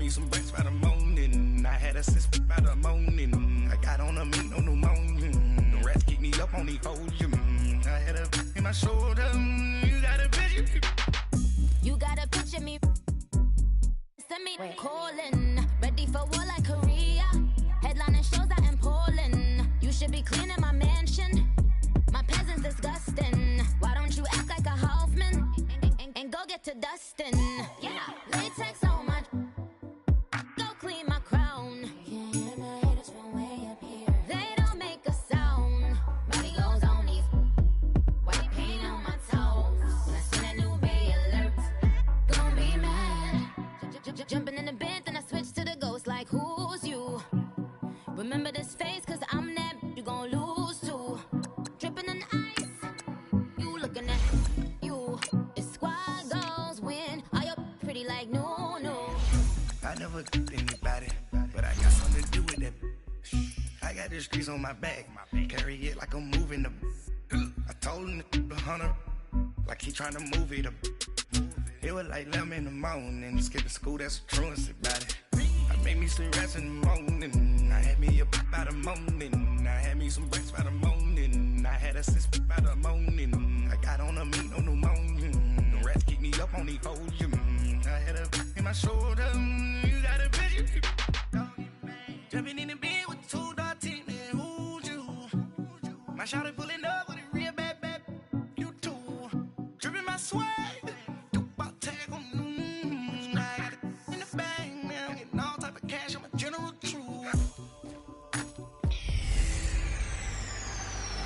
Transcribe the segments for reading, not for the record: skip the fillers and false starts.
me some breaks by the morning. I had a six by the morning. I got on a meat, no pneumonia. The rats kicked me up on the podium. I had a in my shoulder. You got a picture. You got a picture me. Send me calling. Ready for war like Korea. Headlining shows out in Poland. You should be cleaning my mansion. My peasants disgusting. Why don't you act like a Hoffman and go get to dustin'? Yeah, latex on my. Go clean my crown. Can't hear my haters from way up here. They don't make a sound. Body goes on these. White paint on my toes. When I see that new Bay alert, gonna be mad. Jumping in the bed, then I switch to the ghost like who's you? Remember this face, cause I'm that you gon' lose too. Dripping in ice, you looking at you. It's squad goals win. Are you pretty like no? I never did anybody, but I got something to do with that. I got the streets on my back, carry it like I'm moving the. I told him to 100, like he trying to move it up. It was like 11 in the morning, skipping school, that's a truancy about it. I made me some rest in the morning, I had me a by the morning. I had me some breaks by the morning, I had a six by the morning. I got on a meat, no pneumonia. The rats kicked me up on the podium. I had a in my shoulder. You got a picture. Jumping in the bed with two dark teeth, man, who's you? My shawty pulling up with a real bad, you too. Dripping my swag.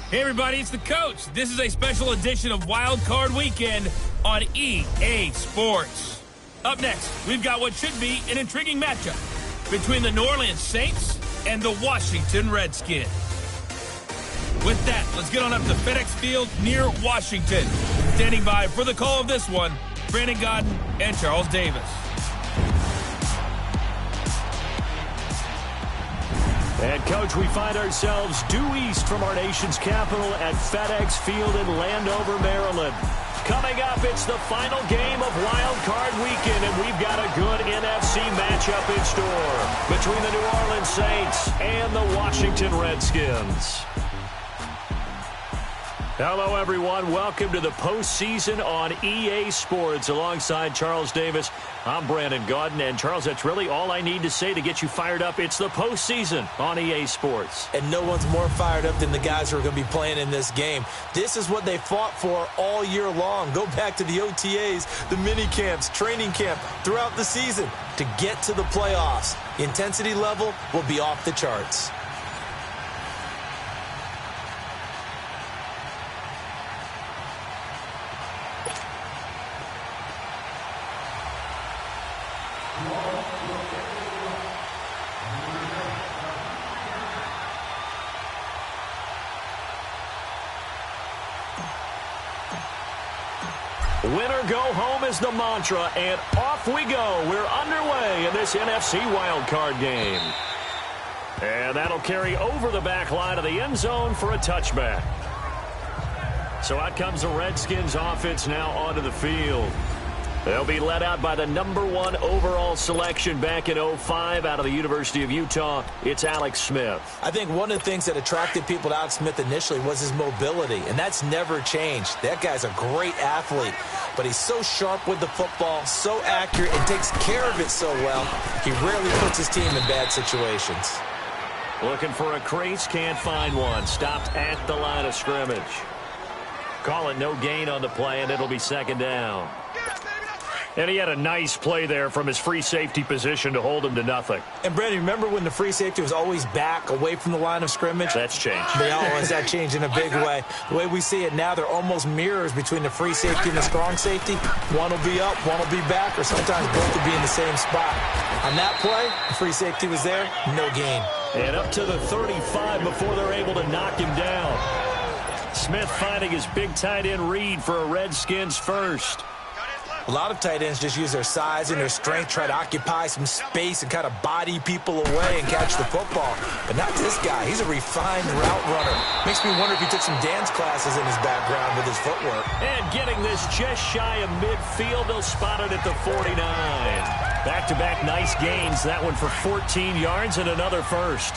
Hey everybody, it's the coach. This is a special edition of Wild Card Weekend on EA Sports. Up next, we've got what should be an intriguing matchup between the New Orleans Saints and the Washington Redskins. With that, let's get on up to FedEx Field near Washington. Standing by for the call of this one, Brandon Godden and Charles Davis. And, Coach, we find ourselves due east from our nation's capital at FedEx Field in Landover, Maryland. Coming up, it's the final game of Wild Card Weekend, and we've got a good NFC matchup in store between the New Orleans Saints and the Washington Redskins. Hello, everyone. Welcome to the postseason on EA Sports. Alongside Charles Davis, I'm Brandon Godden. And, Charles, that's really all I need to say to get you fired up. It's the postseason on EA Sports. And no one's more fired up than the guys who are going to be playing in this game. This is what they fought for all year long. Go back to the OTAs, the mini camps, training camp, throughout the season to get to the playoffs. The intensity level will be off the charts. Winner go home is the mantra, and off we go. We're underway in this NFC wildcard game. And that'll carry over the back line of the end zone for a touchback. So out comes the Redskins offense now onto the field. They'll be led out by the #1 overall selection back in 2005 out of the University of Utah. It's Alex Smith. I think one of the things that attracted people to Alex Smith initially was his mobility, and that's never changed. That guy's a great athlete, but he's so sharp with the football, so accurate, and takes care of it so well. He rarely puts his team in bad situations. Looking for a crease, can't find one. Stopped at the line of scrimmage. Call it no gain on the play, and it'll be second down. And he had a nice play there from his free safety position to hold him to nothing. And, Brandon, remember when the free safety was always back, away from the line of scrimmage? That's changed. They always that changed in a big way. The way we see it now, they're almost mirrors between the free safety and the strong safety. One will be up, one will be back, or sometimes both will be in the same spot. On that play, the free safety was there, no gain. And up to the 35 before they're able to knock him down. Smith finding his big tight end read for a Redskins first. A lot of tight ends just use their size and their strength, try to occupy some space and kind of body people away and catch the football. But not this guy. He's a refined route runner. Makes me wonder if he took some dance classes in his background with his footwork. And getting this just shy of midfield, they'll spot it at the 49. Back-to-back nice gains. That one for 14 yards and another first.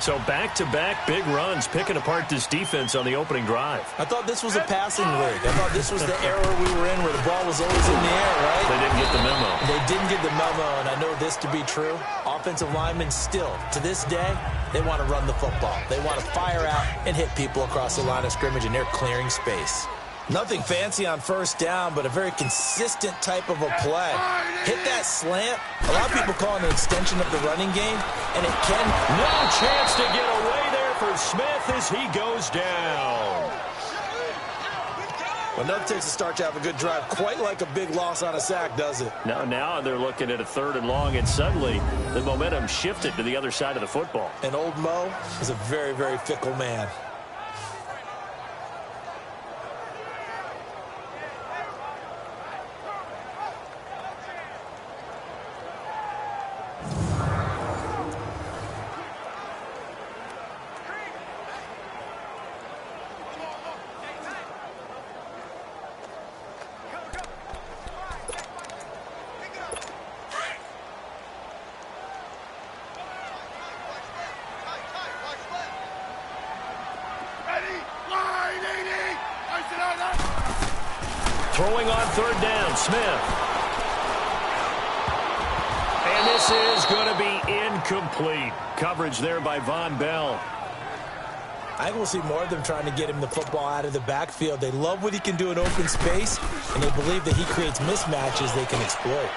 So back-to-back big runs, picking apart this defense on the opening drive. I thought this was a passing league. I thought this was the era we were in where the ball was always in the air, right? They didn't get the memo. They didn't get the memo, and I know this to be true. Offensive linemen still, to this day, they want to run the football. They want to fire out and hit people across the line of scrimmage, and they're clearing space. Nothing fancy on first down, but a very consistent type of a play. Hit that slant. A lot of people call it an extension of the running game, and it can. No chance to get away there for Smith as he goes down. Well, nothing takes a start to have a good drive, quite like a big loss on a sack, does it? Now they're looking at a 3rd and long, and suddenly the momentum shifted to the other side of the football. And old Mo is a very, very fickle man. Throwing on 3rd down, Smith. And this is going to be incomplete. Coverage there by Von Bell. I think we'll see more of them trying to get him the football out of the backfield. They love what he can do in open space, and they believe that he creates mismatches they can exploit.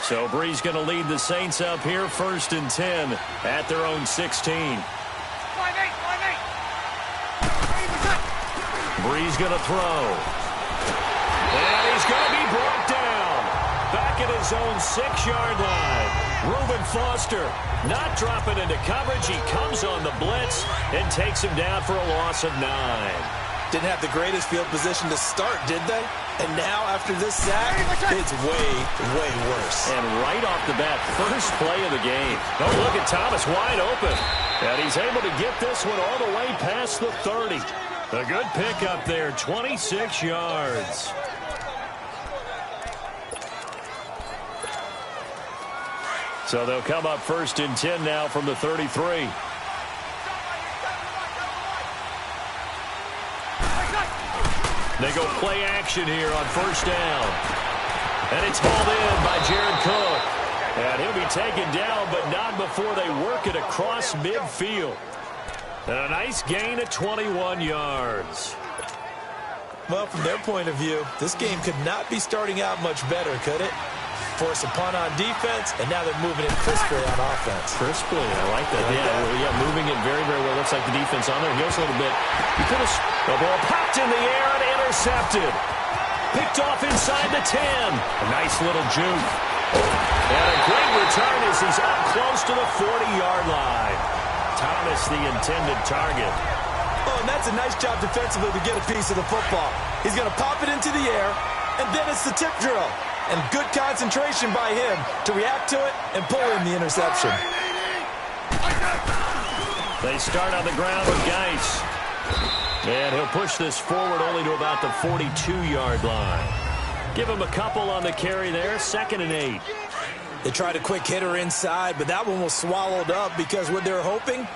So Bree's going to lead the Saints up here, 1st and 10 at their own 16. Bree's going to throw. And he's going to be brought down. Back at his own 6-yard line. Reuben Foster not dropping into coverage. He comes on the blitz and takes him down for a loss of 9. Didn't have the greatest field position to start, did they? And now, after this sack, it's way, way worse. And right off the bat, first play of the game. Oh, look at Thomas wide open. And he's able to get this one all the way past the 30. A good pickup there, 26 yards. So they'll come up 1st and 10 now from the 33. They go play action here on 1st down. And it's hauled in by Jared Cook. And he'll be taken down, but not before they work it across midfield. And a nice gain of 21 yards. Well, from their point of view, this game could not be starting out much better, could it? Force a punt on defense, and now they're moving it crisply on offense. Crisply, I like that. Yeah, moving it very, very well. Looks like the defense on there. Heels a little bit. The ball popped in the air and intercepted. Picked off inside the 10. A nice little juke. And a great return as he's up close to the 40-yard line. Thomas, the intended target. Oh, and that's a nice job defensively to get a piece of the football. He's going to pop it into the air, and then it's the tip drill. And good concentration by him to react to it and pull in the interception. They start on the ground with Geis. And he'll push this forward only to about the 42-yard line. Give him a couple on the carry there, 2nd and 8. They tried a quick hitter inside, but that one was swallowed up because what they're hoping,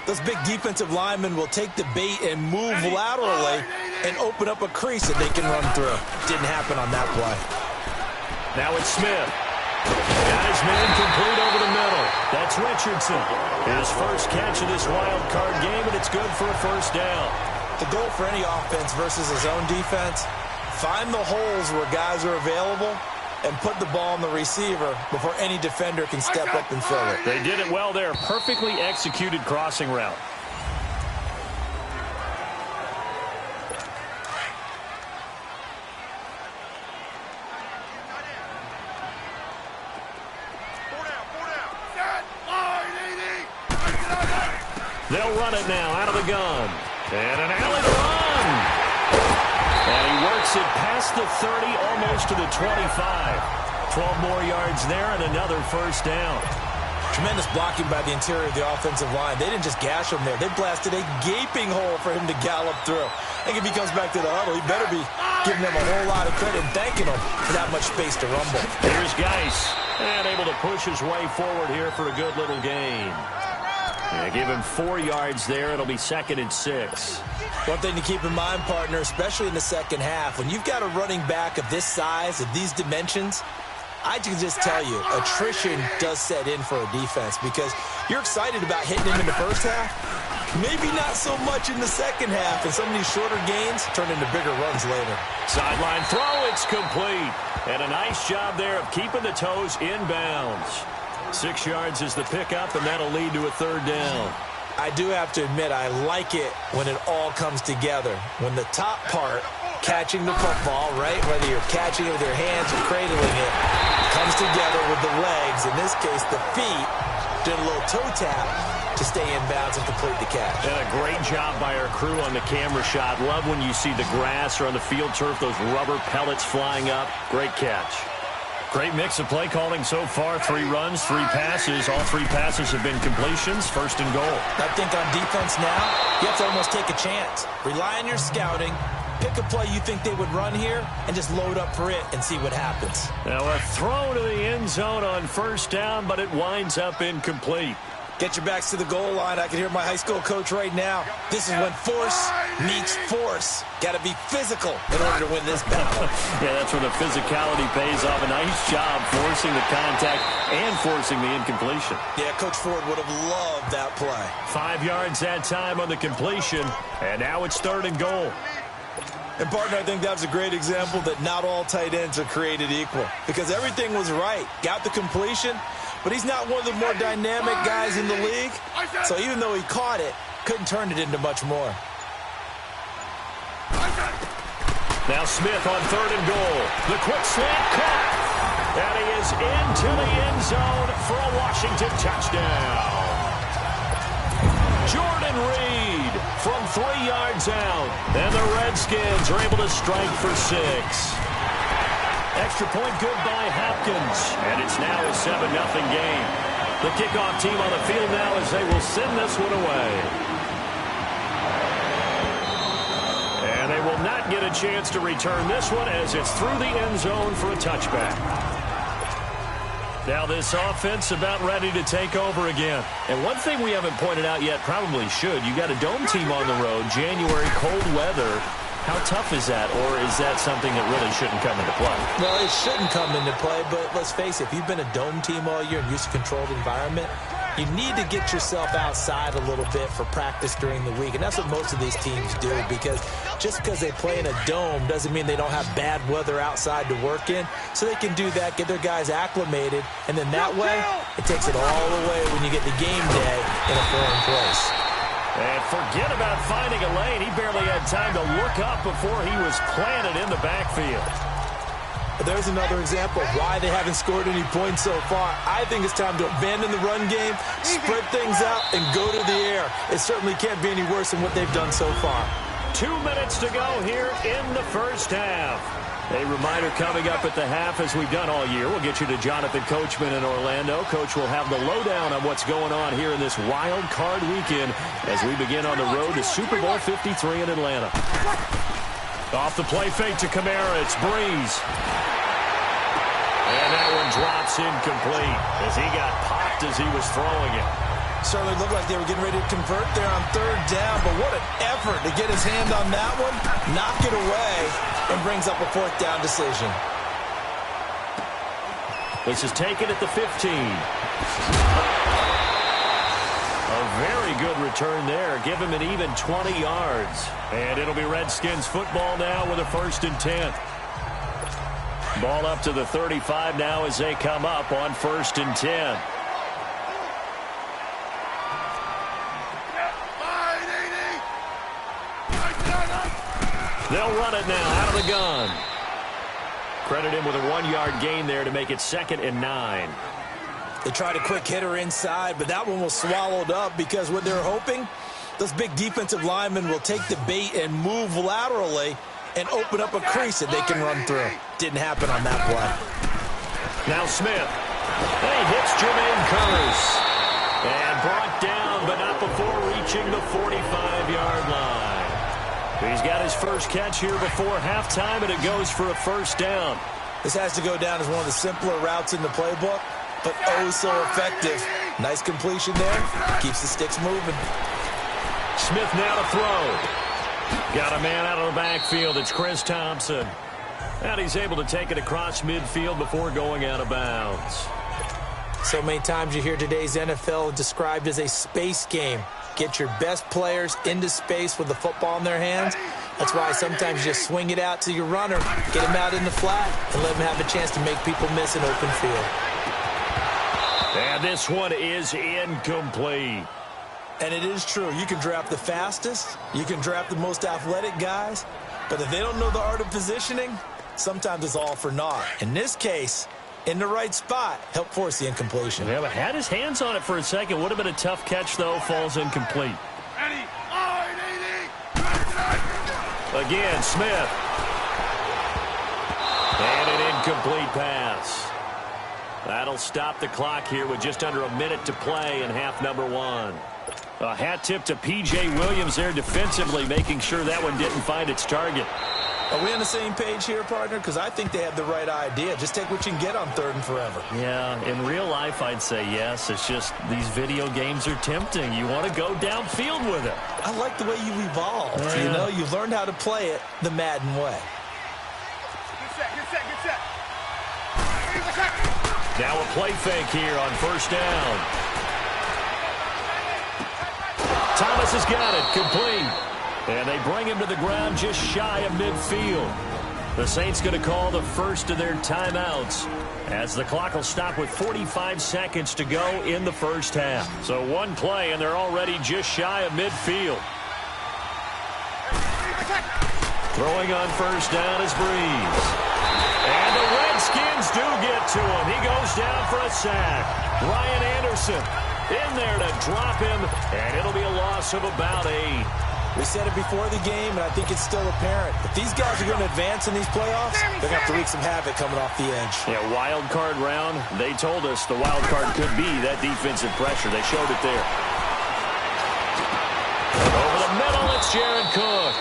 those big defensive linemen will take the bait and move laterally and open up a crease that they can run through. Didn't happen on that play. Now it's Smith. Got his man complete over the middle. That's Richardson. His first catch of this wild card game, and it's good for a 1st down. The goal for any offense versus his own defense, find the holes where guys are available and put the ball on the receiver before any defender can step up and fill it. They did it well there. Perfectly executed crossing route. They'll run it now out of the gun. And an alley run. And he works it past the 30, almost to the 25. 12 more yards there and another first down. Tremendous blocking by the interior of the offensive line. They didn't just gash him there. They blasted a gaping hole for him to gallop through. I think if he comes back to the huddle, he better be giving them a whole lot of credit and thanking them for that much space to rumble. Here's Geis, and able to push his way forward here for a good little gain. Yeah, give him 4 yards there. It'll be 2nd and 6. One thing to keep in mind, partner, especially in the second half, when you've got a running back of this size, of these dimensions, I can just tell you, attrition does set in for a defense because you're excited about hitting him in the first half. Maybe not so much in the second half, and some of these shorter gains turn into bigger runs later. Sideline throw, it's complete. And a nice job there of keeping the toes inbounds. 6 yards is the pickup, and that'll lead to a 3rd down. I do have to admit, I like it when it all comes together. When the top part, catching the football, right, whether you're catching it with your hands or cradling it, comes together with the legs, in this case the feet, did a little toe tap to stay in bounds and complete the catch. And a great job by our crew on the camera shot. Love when you see the grass or on the field turf, those rubber pellets flying up. Great catch. Great mix of play calling so far. 3 runs, 3 passes. All 3 passes have been completions. 1st and goal. I think on defense now, you have to almost take a chance. Rely on your scouting. Pick a play you think they would run here and just load up for it and see what happens. Now a throw to the end zone on 1st down, but it winds up incomplete. Get your backs to the goal line. I can hear my high school coach right now. This is when force meets force. Got to be physical in order to win this battle. Yeah, that's where the physicality pays off. A nice job forcing the contact and forcing the incompletion. Yeah, Coach Ford would have loved that play. 5 yards that time on the completion, and now it's 3rd and goal. And, partner, I think that was a great example that not all tight ends are created equal because everything was right. Got the completion, but he's not one of the more dynamic guys in the league. So even though he caught it, couldn't turn it into much more. Now Smith on 3rd and goal. The quick slant caught. And he is into the end zone for a Washington touchdown. Jordan Reed from 3 yards out. And the Redskins are able to strike for 6. Extra point good by Hopkins. And it's now a 7-0 game. The kickoff team on the field now as they will send this one away. And they will not get a chance to return this one as it's through the end zone for a touchback. Now this offense about ready to take over again. And one thing we haven't pointed out yet, probably should, you got a dome team on the road, January, cold weather. How tough is that, or is that something that really shouldn't come into play? Well, it shouldn't come into play, but let's face it, if you've been a dome team all year and used to a controlled environment, you need to get yourself outside a little bit for practice during the week, and that's what most of these teams do, because just because they play in a dome doesn't mean they don't have bad weather outside to work in, so they can do that, get their guys acclimated, and then that way, it takes it all away when you get to game day in a foreign place. And forget about finding a lane. He barely had time to look up before he was planted in the backfield. There's another example of why they haven't scored any points so far. I think it's time to abandon the run game, spread things out, and go to the air. It certainly can't be any worse than what they've done so far. 2 minutes to go here in the first half. A reminder coming up at the half, as we've done all year. We'll get you to Jonathan Coachman in Orlando. Coach will have the lowdown on what's going on here in this wild card weekend as we begin on the road to Super Bowl 53 in Atlanta. Off the play fake to Kamara. It's Breeze. And that one drops incomplete as he got popped as he was throwing it. Certainly looked like they were getting ready to convert there on 3rd down, but what an effort to get his hand on that one, knock it away, and brings up a 4th down decision. This is taken at the 15. A very good return there. Give him an even 20 yards. And it'll be Redskins football now with a 1st and 10. Ball up to the 35 now as they come up on 1st and 10. They'll run it now out of the gun. Credit him with a 1-yard gain there to make it 2nd and 9. They tried a quick hitter inside, but that one was swallowed up because what they're hoping, those big defensive linemen will take the bait and move laterally and open up a crease that they can run through. Didn't happen on that play. Now Smith. And he hits Jermaine Kearse. And brought down, but not before reaching the 45-yard line. He's got his first catch here before halftime, and it goes for a first down. This has to go down as one of the simpler routes in the playbook, but oh so effective. Nice completion there. Keeps the sticks moving. Smith now to throw. Got a man out of the backfield. It's Chris Thompson. And he's able to take it across midfield before going out of bounds. So many times you hear today's NFL described as a space game. Get your best players into space with the football in their hands. That's why sometimes you just swing it out to your runner, get him out in the flat, and let him have a chance to make people miss an open field. And this one is incomplete. And it is true. You can draft the fastest. You can draft the most athletic guys. But if they don't know the art of positioning, sometimes it's all for naught. In this case, in the right spot, help force the incompletion. Yeah, but had his hands on it for a second. Would have been a tough catch, though. Falls incomplete. Again, Smith. And an incomplete pass. That'll stop the clock here with just under a minute to play in half number one. A hat tip to P.J. Williams there defensively, making sure that one didn't find its target. Are we on the same page here, partner? Because I think they had the right idea. Just take what you can get on 3rd and forever. Yeah, in real life, I'd say yes. It's just these video games are tempting. You want to go downfield with it. I like the way you evolved. Yeah. You know, you've learned how to play it the Madden way. Good set. Now a play fake here on first down. Thomas has got it, complete. And they bring him to the ground just shy of midfield. The Saints going to call the first of their timeouts as the clock will stop with 45 seconds to go in the first half. So one play, and they're already just shy of midfield. Throwing on first down is Breeze. And the Redskins do get to him. He goes down for a sack. Ryan Anderson in there to drop him, and it'll be a loss of about 8. We said it before the game, and I think it's still apparent. If these guys are going to advance in these playoffs, they're going to have to wreak some havoc coming off the edge. Yeah, wild card round. They told us the wild card could be that defensive pressure. They showed it there. Over the middle, it's Jared Cook.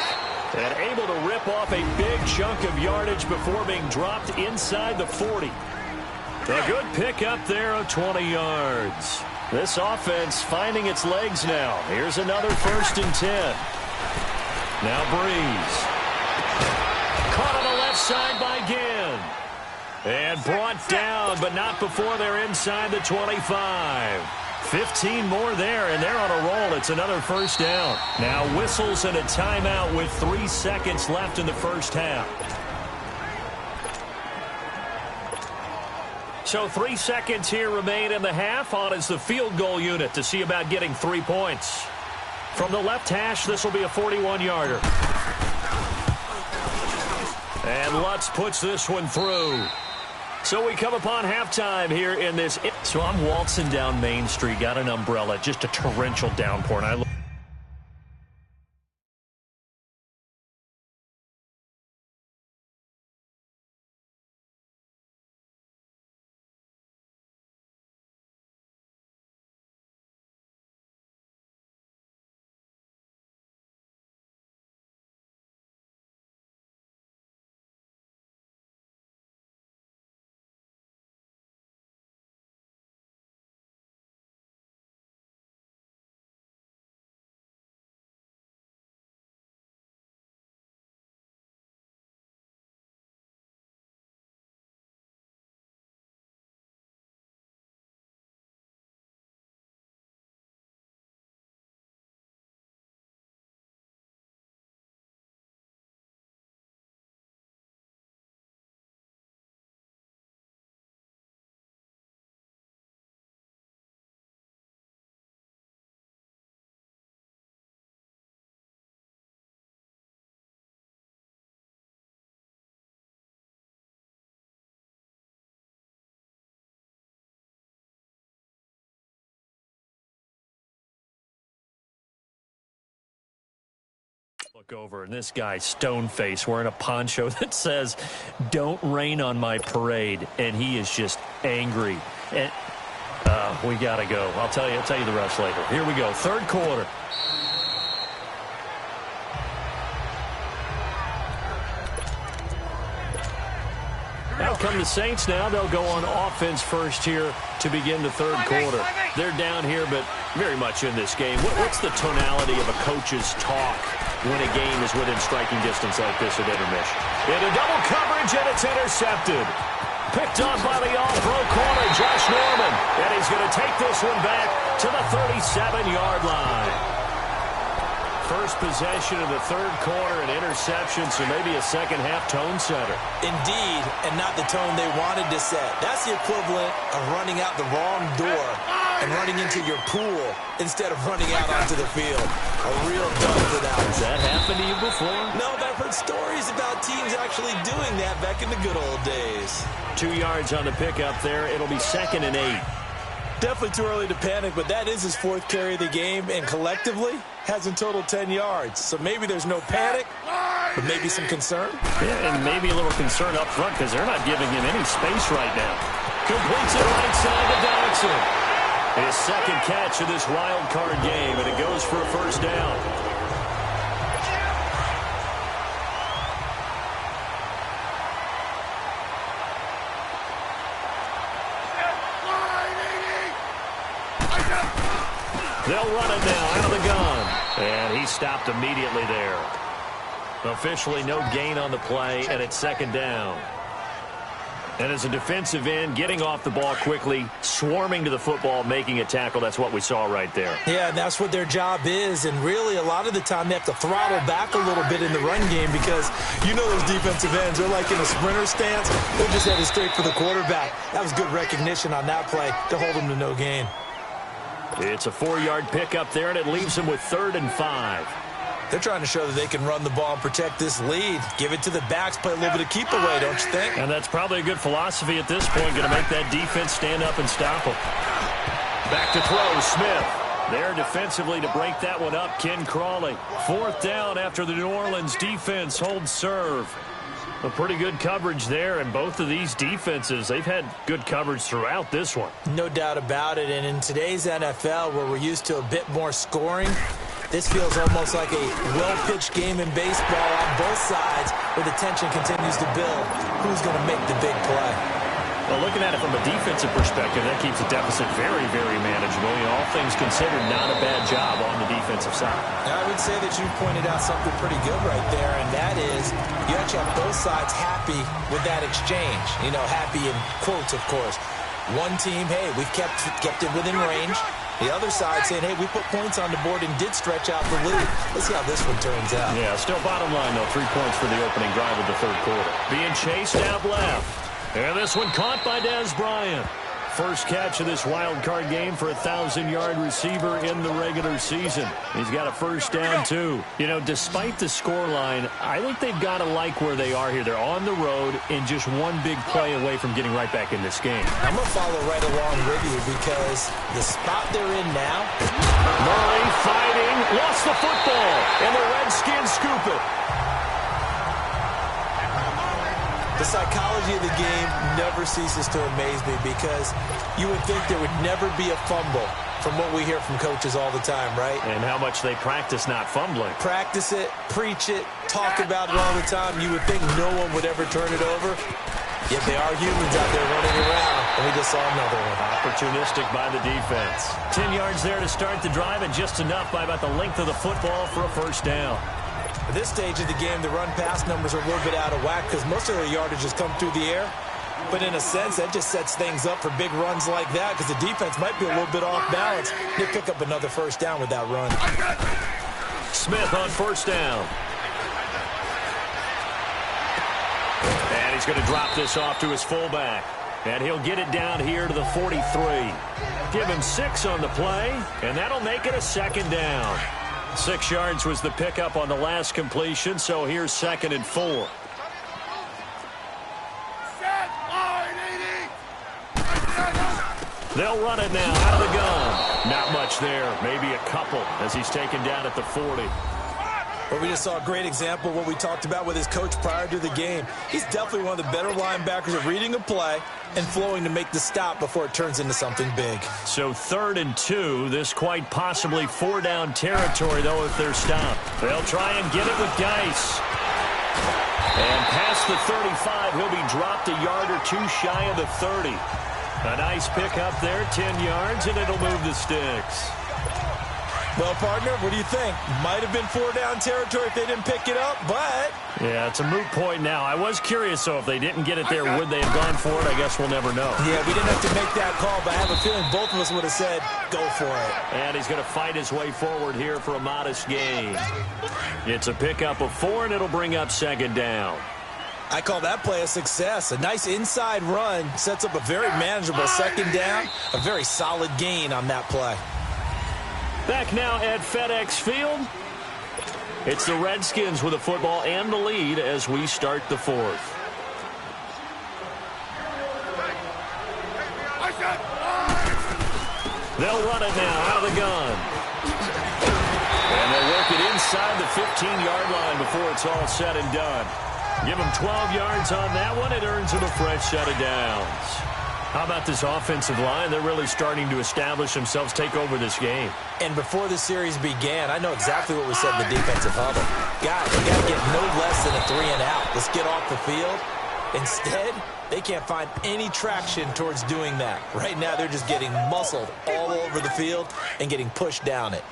And able to rip off a big chunk of yardage before being dropped inside the 40. A good pickup there of 20 yards. This offense finding its legs now. Here's another 1st and 10. Now Breeze. Caught on the left side by Ginn. And brought down, but not before they're inside the 25. 15 more there, and they're on a roll. It's another first down. Now whistles and a timeout with 3 seconds left in the first half. So 3 seconds here remain in the half. On is the field goal unit to see about getting 3 points. From the left hash, this will be a 41-yarder. And Lutz puts this one through. So we come upon halftime here in this. So I'm waltzing down Main Street, got an umbrella, just a torrential downpour. And I look Look over, and this guy, stone-faced, wearing a poncho that says, "Don't rain on my parade," and he is just angry. And we got to go. I'll tell you the rest later. Here we go, third quarter. Out come the Saints now. They'll go on offense first here to begin the third quarter. They're down here, but very much in this game. What's the tonality of a coach's talk when a game is within striking distance like this at intermission? Into double coverage, and it's intercepted. Picked on by the all-pro corner, Josh Norman. And he's going to take this one back to the 37-yard line. First possession of the third quarter, an interception, so maybe a second-half tone setter. Indeed, and not the tone they wanted to set. That's the equivalent of running out the wrong door and running into your pool instead of running out onto the field. A real dud for that. Has that happened to you before? No, but I've heard stories about teams actually doing that back in the good old days. 2 yards on the pickup there. It'll be 2nd and 8. Definitely too early to panic, but that is his 4th carry of the game, and collectively has in total 10 yards. So maybe there's no panic, but maybe some concern. Yeah, and maybe a little concern up front because they're not giving him any space right now. Completes it right side to Dodson. His second catch of this wild card game, and it goes for a first down. They'll run it now out of the gun. And he stopped immediately there. Officially no gain on the play, and it's 2nd down. And as a defensive end, getting off the ball quickly, swarming to the football, making a tackle, that's what we saw right there. Yeah, that's what their job is, and really a lot of the time they have to throttle back a little bit in the run game because you know those defensive ends, they're like in a sprinter stance. They're just headed straight for the quarterback. That was good recognition on that play to hold them to no gain. It's a 4-yard pickup there, and it leaves them with 3rd and 5. They're trying to show that they can run the ball and protect this lead. Give it to the backs, play a little bit of keep away, don't you think? And that's probably a good philosophy at this point, going to make that defense stand up and stop them. Back to throw, Smith. There defensively to break that one up, Ken Crawley. 4th down after the New Orleans defense holds serve. A pretty good coverage there, and both of these defenses, they've had good coverage throughout this one. No doubt about it, and in today's NFL, where we're used to a bit more scoring, this feels almost like a well-pitched game in baseball on both sides where the tension continues to build. Who's going to make the big play? Well, looking at it from a defensive perspective, that keeps the deficit very, very manageable. You know, all things considered, not a bad job on the defensive side. I would say that you pointed out something pretty good right there, and that is you actually have both sides happy with that exchange. You know, happy in quotes, of course. One team, hey, we've kept it within range. The other side saying, hey, we put points on the board and did stretch out the lead. Let's see how this one turns out. Yeah, still bottom line, though, 3 points for the opening drive of the third quarter. Being chased out left. And this one caught by Des Bryant. First catch of this wild card game for a 1,000-yard receiver in the regular season. He's got a first down, too. You know, despite the scoreline, I think they've got to like where they are here. They're on the road and just one big play away from getting right back in this game. I'm going to follow right along with you because the spot they're in now. Murray fighting, lost the football, and the Redskins scoop it. The psychology of the game never ceases to amaze me because you would think there would never be a fumble from what we hear from coaches all the time, right? And how much they practice not fumbling. Practice it, preach it, talk about it all the time. You would think no one would ever turn it over. Yet they are humans out there running around, and we just saw another one. Opportunistic by the defense. 10 yards there to start the drive, and just enough by about the length of the football for a first down. At this stage of the game, the run-pass numbers are a little bit out of whack because most of their yardage has come through the air. But in a sense, that just sets things up for big runs like that because the defense might be a little bit off balance. They pick up another first down with that run. Smith on first down. And he's going to drop this off to his fullback. And he'll get it down here to the 43. Give him 6 on the play, and that'll make it a second down. 6 yards was the pickup on the last completion, so here's 2nd and 4. They'll run it now out of the gun. Not much there, maybe a couple as he's taken down at the 40. Well, we just saw a great example of what we talked about with his coach prior to the game. He's definitely one of the better linebackers at reading a play and flowing to make the stop before it turns into something big. So 3rd and 2. This quite possibly 4-down territory, though, if they're stopped. They'll try and get it with Geis. And past the 35, he'll be dropped a yard or two shy of the 30. A nice pick up there, 10 yards, and it'll move the sticks. Well, partner, what do you think? Might have been 4-down territory if they didn't pick it up, but... Yeah, it's a moot point now. I was curious, so if they didn't get it there, would they have gone for it? I guess we'll never know. Yeah, we didn't have to make that call, but I have a feeling both of us would have said, go for it. And he's going to fight his way forward here for a modest gain. It's a pickup of 4, and it'll bring up 2nd down. I call that play a success. A nice inside run sets up a very manageable 2nd down. A very solid gain on that play. Back now at FedEx Field. It's the Redskins with the football and the lead as we start the 4th. They'll run it now out of the gun. And they'll work it inside the 15-yard line before it's all said and done. Give them 12 yards on that one. It earns them a fresh set of downs. How about this offensive line? They're really starting to establish themselves, take over this game. And before the series began, I know exactly what we said in the defensive huddle. Guys, we got to get no less than a 3-and-out. Let's get off the field. Instead, they can't find any traction towards doing that. Right now, they're just getting muscled all over the field and getting pushed down it.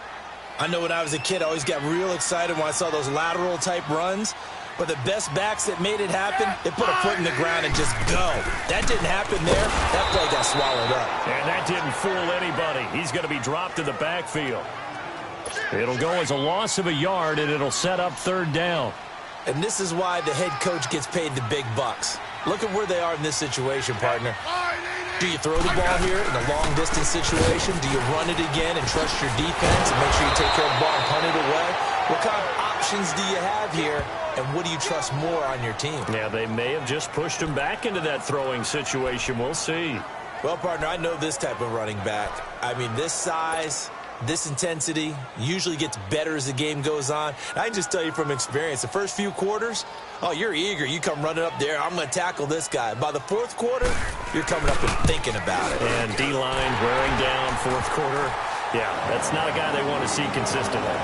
I know when I was a kid, I always got real excited when I saw those lateral-type runs. But the best backs that made it happen, they put a foot in the ground and just go. That didn't happen there. That play got swallowed up. And that didn't fool anybody. He's going to be dropped in the backfield. It'll go as a loss of a yard, and it'll set up 3rd down. And this is why the head coach gets paid the big bucks. Look at where they are in this situation, partner. Do you throw the ball here in a long-distance situation? Do you run it again and trust your defense and make sure you take care of the ball and punt it away? What kind of options do you have here, and what do you trust more on your team? Yeah, they may have just pushed him back into that throwing situation. We'll see. Well, partner, I know this type of running back. I mean, this size, this intensity usually gets better as the game goes on. I can just tell you from experience, the first few quarters, oh, you're eager. You come running up there. I'm going to tackle this guy. By the 4th quarter, you're coming up and thinking about it. And D-line wearing down 4th quarter. Yeah, that's not a guy they want to see consistently.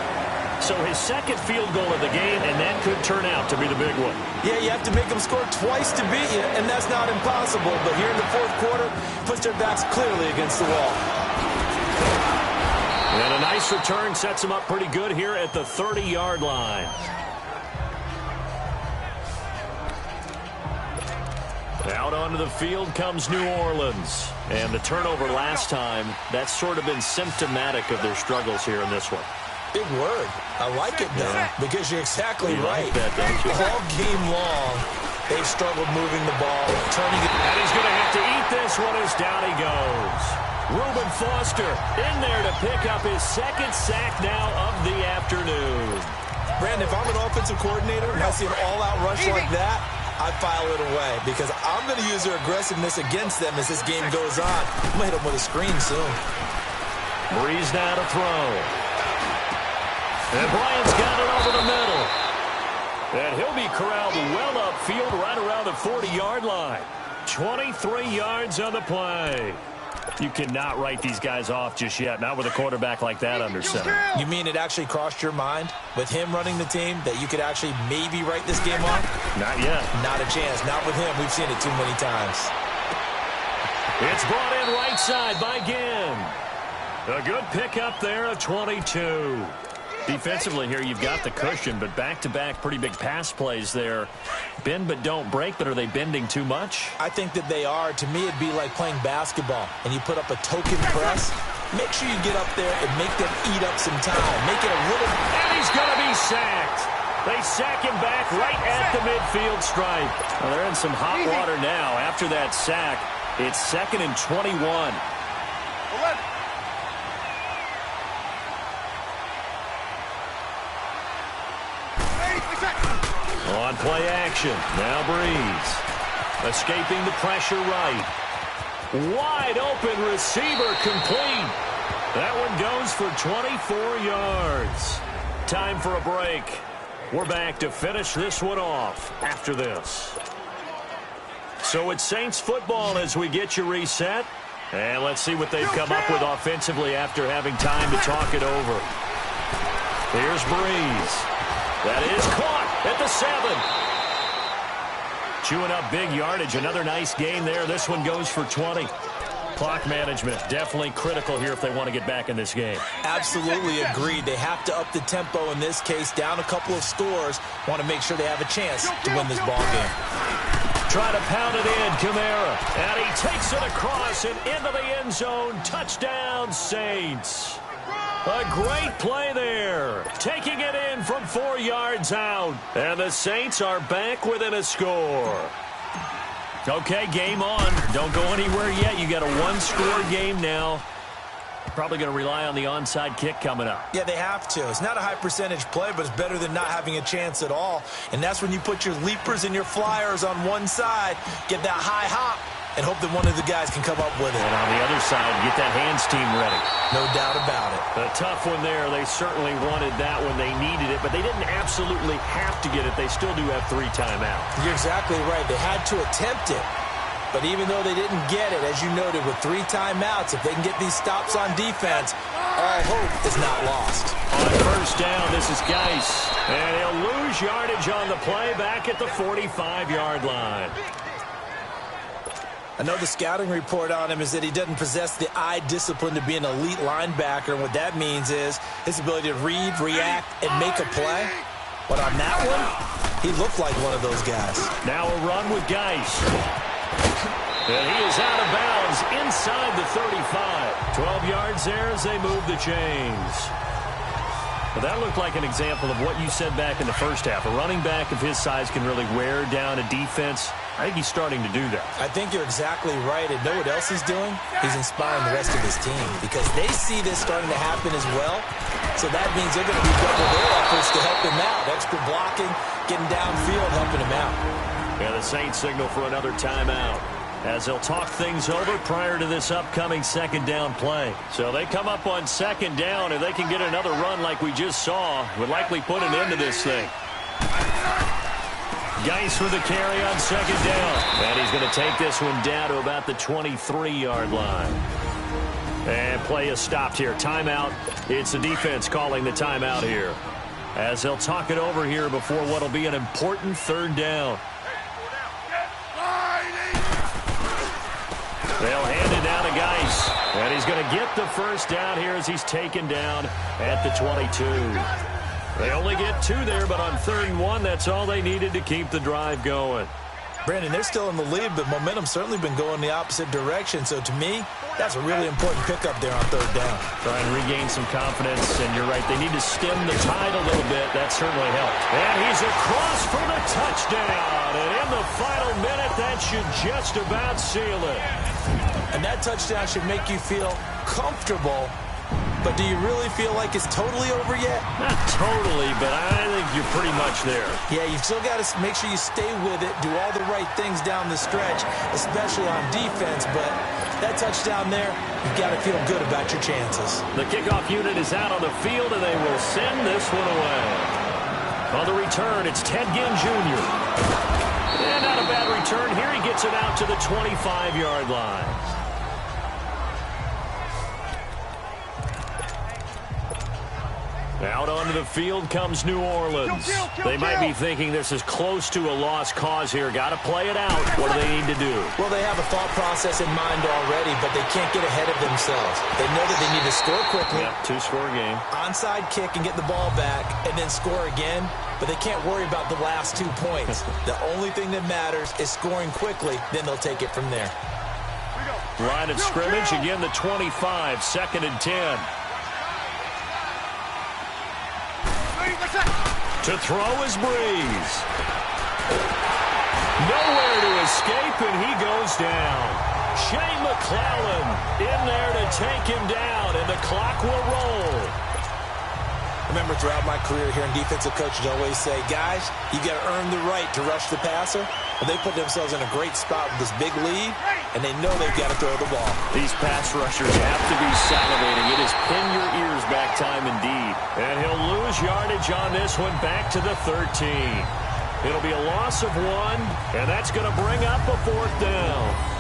So his 2nd field goal of the game, and that could turn out to be the big one. Yeah, you have to make them score twice to beat you, and that's not impossible. But here in the 4th quarter, puts their backs clearly against the wall. And a nice return sets them up pretty good here at the 30-yard line. Out onto the field comes New Orleans. And the turnover last time, that's sort of been symptomatic of their struggles here in this one. Big word. I like it, though, because you're exactly right. Like that, don't you? All game long, they've struggled moving the ball, turning it. And he's going to have to eat this one as down he goes. Reuben Foster in there to pick up his 2nd sack now of the afternoon. Brandon, if I'm an offensive coordinator and I see an all-out rush like that, I file it away because I'm going to use their aggressiveness against them as this game goes on. I'm going to hit them with a screen soon. Breeze now to throw. And Bryant's got it over the middle. And he'll be corralled well upfield right around the 40-yard line. 23 yards on the play. You cannot write these guys off just yet, not with a quarterback like that under center. You mean it actually crossed your mind with him running the team that you could actually maybe write this game off? Not yet. Not a chance. Not with him. We've seen it too many times. It's brought in right side by Ginn. A good pickup there of 22. Defensively here, you've got the cushion, but back-to-back pretty big pass plays there. Bend but don't break, but are they bending too much? I think that they are. To me, it'd be like playing basketball, and you put up a token press. Make sure you get up there and make them eat up some time. Make it a little... And he's going to be sacked. They sack him back right at the midfield stripe. Well, they're in some hot water now. After that sack, it's 2nd and 21. On play action. Now Breeze. Escaping the pressure right. Wide open receiver complete. That one goes for 24 yards. Time for a break. We're back to finish this one off after this. So it's Saints football as we get you reset. And let's see what they've come up with offensively after having time to talk it over. Here's Breeze. That is caught at the 7. Chewing up big yardage. Another nice gain there. This one goes for 20. Clock management definitely critical here if they want to get back in this game. Absolutely agreed. They have to up the tempo in this case. Down a couple of scores. Want to make sure they have a chance to win this ball game. Try to pound it in, Kamara. And he takes it across and into the end zone. Touchdown, Saints. A great play there. Taking it in from 4 yards out. And the Saints are back within a score. Okay, game on. Don't go anywhere yet. You got a one-score game now. Probably going to rely on the onside kick coming up. Yeah, they have to. It's not a high percentage play, but it's better than not having a chance at all. And that's when you put your leapers and your flyers on one side, get that high hop, and hope that one of the guys can come up with it. And on the other side, get that hands team ready. No doubt about it. A tough one there. They certainly wanted that when they needed it, but they didn't absolutely have to get it. They still do have 3 timeouts. You're exactly right. They had to attempt it. But even though they didn't get it, as you noted, with 3 timeouts, if they can get these stops on defense, all hope is not lost. On first down, this is Geis. And he'll lose yardage on the play back at the 45-yard line. I know the scouting report on him is that he doesn't possess the eye discipline to be an elite linebacker. And what that means is his ability to read, react, and make a play. But on that one, he looked like one of those guys. Now a run with Geis. And he is out of bounds inside the 35. 12 yards there as they move the chains. Well, that looked like an example of what you said back in the first half. A running back of his size can really wear down a defense. I think he's starting to do that. I think you're exactly right. And know what else he's doing? He's inspiring the rest of his team because they see this starting to happen as well. So that means they're going to be double their efforts to help him out. Extra blocking, getting downfield, helping him out. Yeah, the Saints signal for another timeout as they'll talk things over prior to this upcoming second down play. So they come up on second down. If they can get another run like we just saw, would likely put an end to this thing. Geis with the carry on second down. And he's going to take this one down to about the 23-yard line. And play is stopped here. Timeout. It's the defense calling the timeout here, as they'll talk it over here before what will be an important third down. They'll hand it down to Geis. And he's going to get the first down here as he's taken down at the 22. They only get 2 there, but on 3rd and 1, that's all they needed to keep the drive going. Brandon, they're still in the lead, but momentum's certainly been going the opposite direction. So to me, that's a really important pickup there on 3rd down. Try and regain some confidence, and you're right. They need to stem the tide a little bit. That certainly helped. And he's across for the touchdown. And in the final minute, that should just about seal it. And that touchdown should make you feel comfortable. But do you really feel like it's totally over yet? Not totally, but I think you're pretty much there. Yeah, you've still got to make sure you stay with it, do all the right things down the stretch, especially on defense. But that touchdown there, you've got to feel good about your chances. The kickoff unit is out on the field, and they will send this one away. On the return, it's Ted Ginn Jr. And not a bad return. Here he gets it out to the 25-yard line. Out onto the field comes New Orleans. They might be thinking this is close to a lost cause here. Got to play it out. What do they need to do? Well, they have a thought process in mind already, but they can't get ahead of themselves. They know that they need to score quickly. Yep, 2-score game. Onside kick and get the ball back and then score again, but they can't worry about the last 2 points. The only thing that matters is scoring quickly, then they'll take it from there. Line of scrimmage, again the 25, 2nd and 10. To throw is Breeze. Nowhere to escape, and he goes down. Shane McClellan in there to take him down, and the clock will roll. Remember, throughout my career here in defensive coaches always say, guys, you got to earn the right to rush the passer. Well, they put themselves in a great spot with this big lead, and they know they've got to throw the ball. These pass rushers have to be salivating. It is pin your ears back time indeed. And he'll lose yardage on this one, back to the 13. It'll be a loss of 1, and that's going to bring up a 4th down.